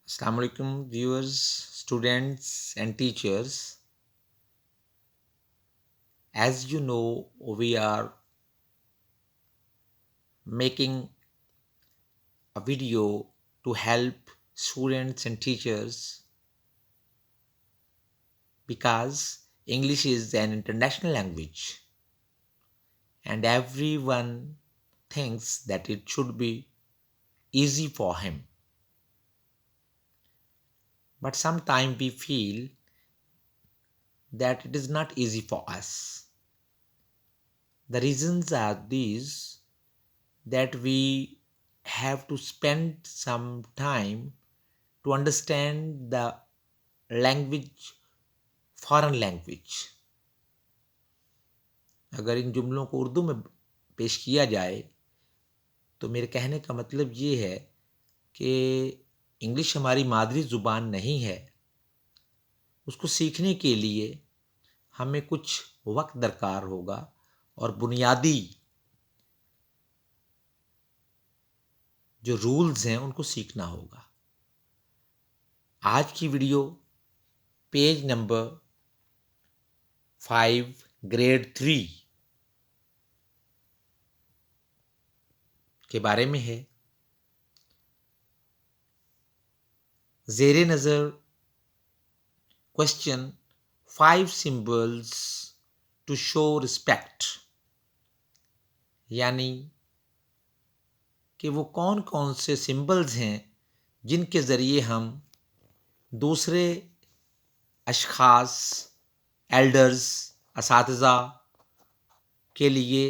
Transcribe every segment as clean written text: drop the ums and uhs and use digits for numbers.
Assalamu alaikum viewers, students and teachers. As you know, we are making a video to help students and teachers because English is an international language and everyone thinks that it should be easy for him. But sometimes we feel that it is not easy for us. The reasons are these that we have to spend some time to understand the language, foreign language. अगर इन जुमलों को उर्दू में पेश किया जाए तो मेरे कहने का मतलब ये है कि इंग्लिश हमारी मादरी ज़ुबान नहीं है, उसको सीखने के लिए हमें कुछ वक्त दरकार होगा और बुनियादी जो रूल्स हैं उनको सीखना होगा. आज की वीडियो पेज नंबर 5 ग्रेड 3 के बारे में है. ज़ेरे नज़र question 5 symbols to show respect, यानी कि वो कौन कौन से सिंबल्स हैं जिनके ज़रिए हम दूसरे अशख़ास, एल्डर्स, असातिज़ा के लिए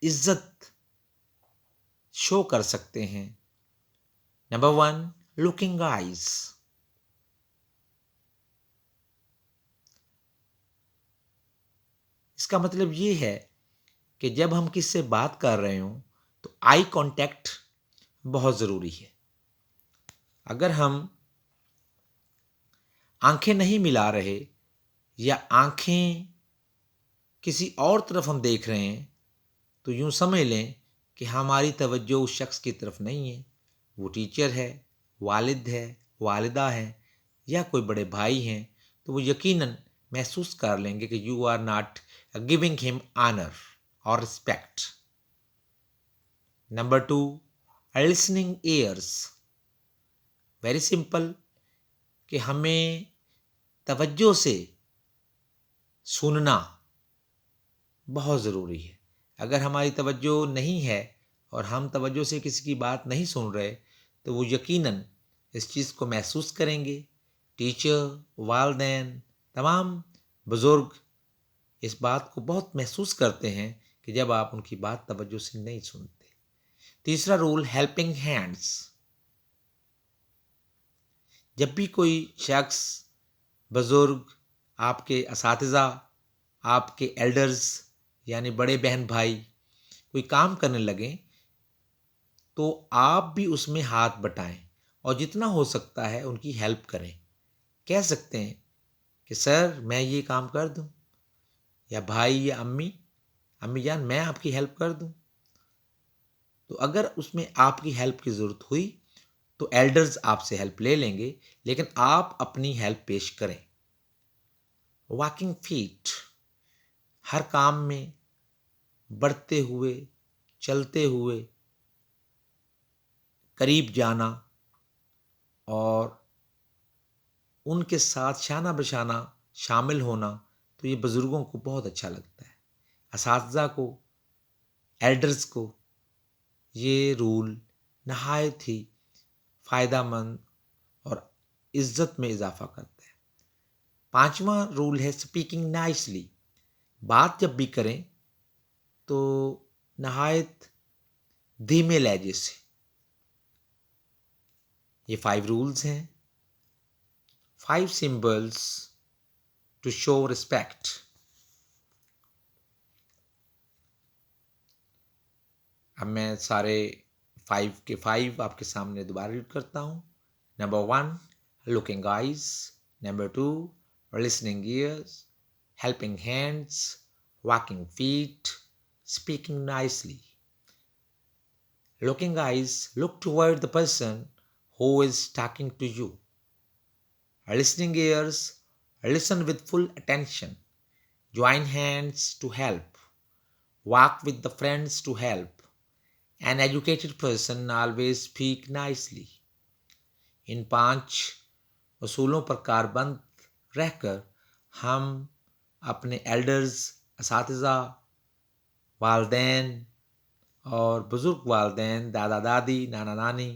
इज़्ज़त शो कर सकते हैं. Number 1, looking eyes. इसका मतलब ये है कि जब हम किससे बात कर रहे हों तो आई कांटेक्ट बहुत ज़रूरी है. अगर हम आंखें नहीं मिला रहे या आंखें किसी और तरफ हम देख रहे हैं तो यूं समझ लें कि हमारी तवज्जो उस शख्स की तरफ नहीं है. वो टीचर है, वालिद है, वालिदा है या कोई बड़े भाई हैं तो वो यकीनन महसूस कर लेंगे कि you are not giving him honour और respect. Number 2, listening ears. Very simple कि हमें तवज्जो से सुनना बहुत ज़रूरी है. अगर हमारी तवज्जो नहीं है और हम तवज्जो से किसी की बात नहीं सुन रहे तो वो यकीनन इस चीज़ को महसूस करेंगे. टीचर, वालिदैन, तमाम बुज़ुर्ग इस बात को बहुत महसूस करते हैं कि जब आप उनकी बात तवज्जो से नहीं सुनते. तीसरा रूल, हेल्पिंग हैंड्स. जब भी कोई शख्स, बुज़ुर्ग, आपके असातिज़ा, आपके एल्डर्स यानी बड़े बहन भाई कोई काम करने लगें तो आप भी उसमें हाथ बटाएं और जितना हो सकता है उनकी हेल्प करें. कह सकते हैं कि सर मैं ये काम कर दूं, या भाई या अम्मी जान मैं आपकी हेल्प कर दूं. तो अगर उसमें आपकी हेल्प की ज़रूरत हुई तो एल्डर्स आपसे हेल्प ले लेंगे, लेकिन आप अपनी हेल्प पेश करें. Walking feet. हर काम में बढ़ते हुए, चलते हुए करीब जाना और उनके साथ शाना बशाना शामिल होना तो ये बुज़ुर्गों को बहुत अच्छा लगता है. असातिज़ा को, एल्डर्स को ये रूल नहायत ही फ़ायदेमंद और इज़्ज़त में इजाफ़ा करता है. 5वां रूल है स्पीकिंग नाइसली. बात जब भी करें तो नहायत धीमे लहजे से. ये 5 रूल्स हैं, 5 सिंबल्स टू शो रिस्पेक्ट. अब मैं सारे 5 के 5 आपके सामने दोबारा रीड करता हूँ. Number 1, looking eyes. Number 2, listening ears. Helping hands. Walking feet. Speaking nicely. Looking eyes, look toward the person who is talking to you. Listening ears, listen with full attention. Join hands to help. Walk with the friends to help. An educated person always speak nicely. इन 5 असूलों पर कारबंद रहकर हम अपने elders, असातिज़ा, वालदैन और बुज़ुर्ग वालदैन, दादा दादी, नाना नानी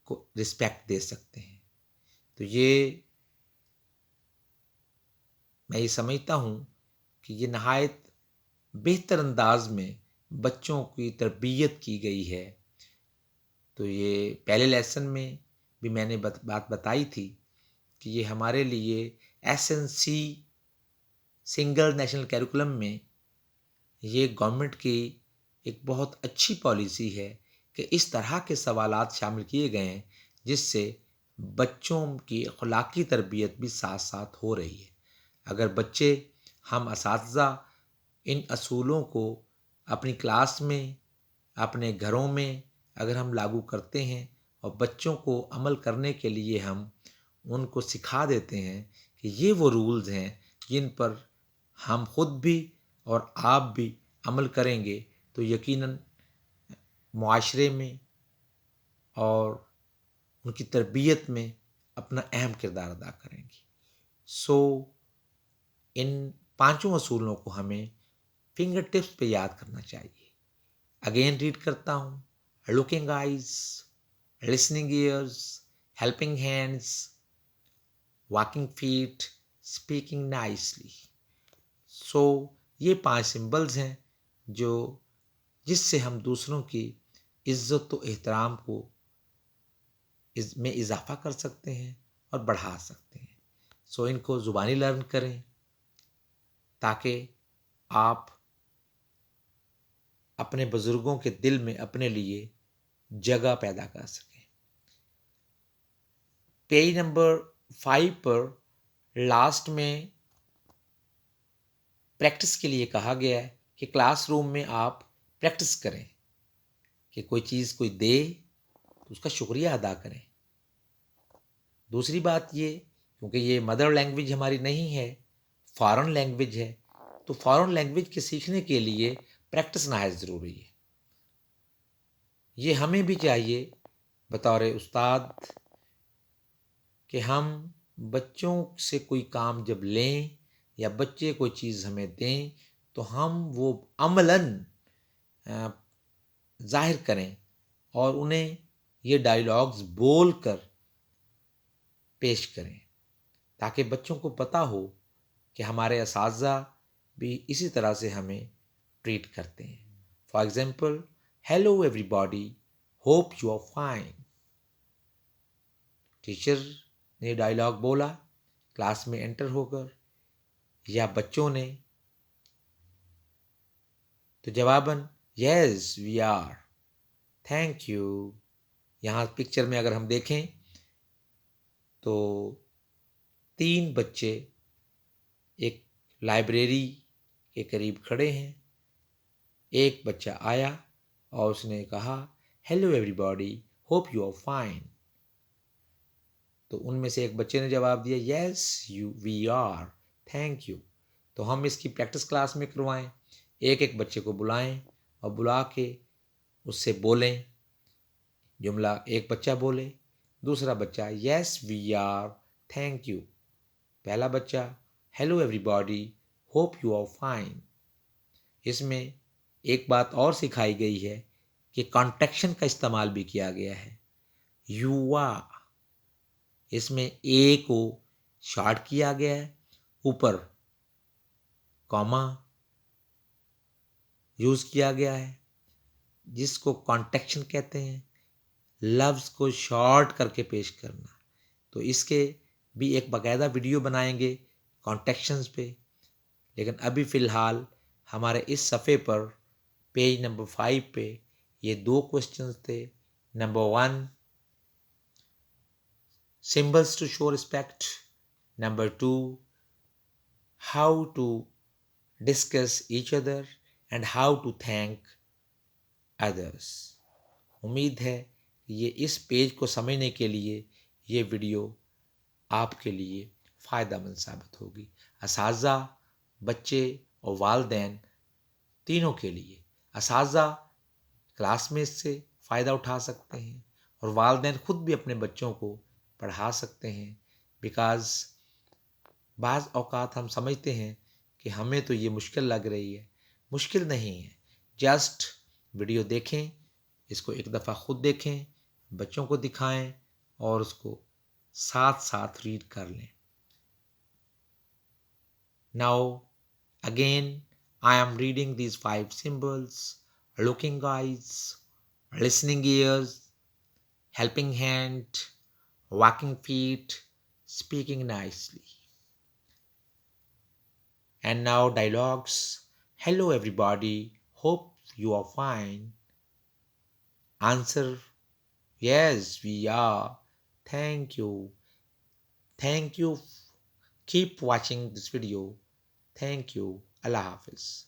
को रिस्पेक्ट दे सकते हैं। तो ये मैं ये समझता हूँ कि ये नहायत बेहतर अंदाज में बच्चों की तरबियत की गई है। तो ये पहले लेसन में भी मैंने बात बताई थी कि ये हमारे लिए एसएनसी सिंगल नेशनल कैरिकुलम में ये गवर्नमेंट की एक बहुत अच्छी पॉलिसी है कि इस तरह के सवालात शामिल किए गए हैं जिससे बच्चों की अखलाकी तरबियत भी साथ साथ हो रही है। अगर बच्चे, हम असातिज़ा इन असूलों को अपनी क्लास में, अपने घरों में अगर हम लागू करते हैं और बच्चों को अमल करने के लिए हम उनको सिखा देते हैं कि ये वो रूल्स हैं जिन पर हम खुद भी और आप भी अमल करेंगे, तो यकीनन मुआशरे में और उनकी तरबियत में अपना अहम किरदार अदा करेंगी। सो इन 5 असूलों को हमें फिंगर टिप्स पे याद करना चाहिए। अगेन रीड करता हूँ। Looking eyes, listening ears, helping hands, walking feet, speaking nicely. So ये 5 सिंबल्स हैं जो जिससे हम दूसरों की इज़्ज़त व एहतराम को में इजाफ़ा कर सकते हैं और बढ़ा सकते हैं। सो इनको ज़ुबानी लर्न करें ताकि आप अपने बुज़ुर्गों के दिल में अपने लिए जगह पैदा कर सकें। पेज नंबर 5 पर लास्ट में प्रैक्टिस के लिए कहा गया है कि क्लासरूम में आप प्रैक्टिस करें कि कोई चीज़ कोई दे तो उसका शुक्रिया अदा करें। दूसरी बात ये, क्योंकि ये मदर लैंग्वेज हमारी नहीं है, फॉरेन लैंग्वेज है, तो फॉरेन लैंग्वेज के सीखने के लिए प्रैक्टिस नहायत ज़रूरी है। ये हमें भी चाहिए बतौर उस्ताद कि हम बच्चों से कोई काम जब लें या बच्चे कोई चीज़ हमें दें तो हम वो अमलन ज़ाहिर करें और उन्हें ये डायलॉग्स बोल कर पेश करें ताकि बच्चों को पता हो कि हमारे असातिज़ा भी इसी तरह से हमें ट्रीट करते हैं। For example, hello everybody, hope you are fine. Teacher ने डायलॉग बोला क्लास में एंटर होकर या बच्चों ने, तो जवाबन yes we are, thank you. यहाँ पिक्चर में अगर हम देखें तो 3 बच्चे एक लाइब्रेरी के करीब खड़े हैं। एक बच्चा आया और उसने कहा hello everybody, hope you are fine. तो उनमें से एक बच्चे ने जवाब दिया yes you we are, thank you. तो हम इसकी प्रैक्टिस क्लास में करवाएं। एक एक बच्चे को बुलाएं और बुला के उससे बोलें। जुमला एक बच्चा बोले, दूसरा बच्चा yes we are, thank you. पहला बच्चा hello everybody, hope you are fine. इसमें एक बात और सिखाई गई है कि कॉन्ट्रैक्शन का इस्तेमाल भी किया गया है। युवा, इसमें ए को शॉर्ट किया गया है, ऊपर कॉमा यूज़ किया गया है जिसको कॉन्ट्रैक्शन कहते हैं, लफ्ज़ को शॉर्ट करके पेश करना। तो इसके भी एक बाकायदा वीडियो बनाएंगे कॉन्ट्रैक्शंस पे, लेकिन अभी फ़िलहाल हमारे इस सफ़े पर पेज नंबर 5 पे ये 2 क्वेश्चंस थे। Number 1, symbols to show respect. Number 2, how to discuss each other and how to thank others. امید ہے کہ یہ اس پیج کو سمجھنے کے لیے یہ ویڈیو آپ کے لیے فائدہ مند ثابت ہوگی. اساتذہ، بچے اور والدین تینوں کے لیے. اساتذہ کلاس میں اس سے فائدہ اٹھا سکتے ہیں اور والدین خود بھی اپنے بچوں کو پڑھا سکتے ہیں. بیکاز بعض اوقات ہم سمجھتے ہیں کہ ہمیں تو یہ مشکل لگ رہی ہے. مشکل نہیں ہے، جسٹ ویڈیو دیکھیں، اس کو ایک دفعہ خود دیکھیں، بچوں کو دکھائیں اور اس کو ساتھ ساتھ ریڈ کر لیں. Now again I am reading these 5 symbols: looking eyes, listening ears, helping hand, walking feet, speaking nicely. And now dialogues. Hello everybody, hope you are fine. Answer: yes, we are. Thank you. Thank you. Keep watching this video. Thank you. Allah Hafiz.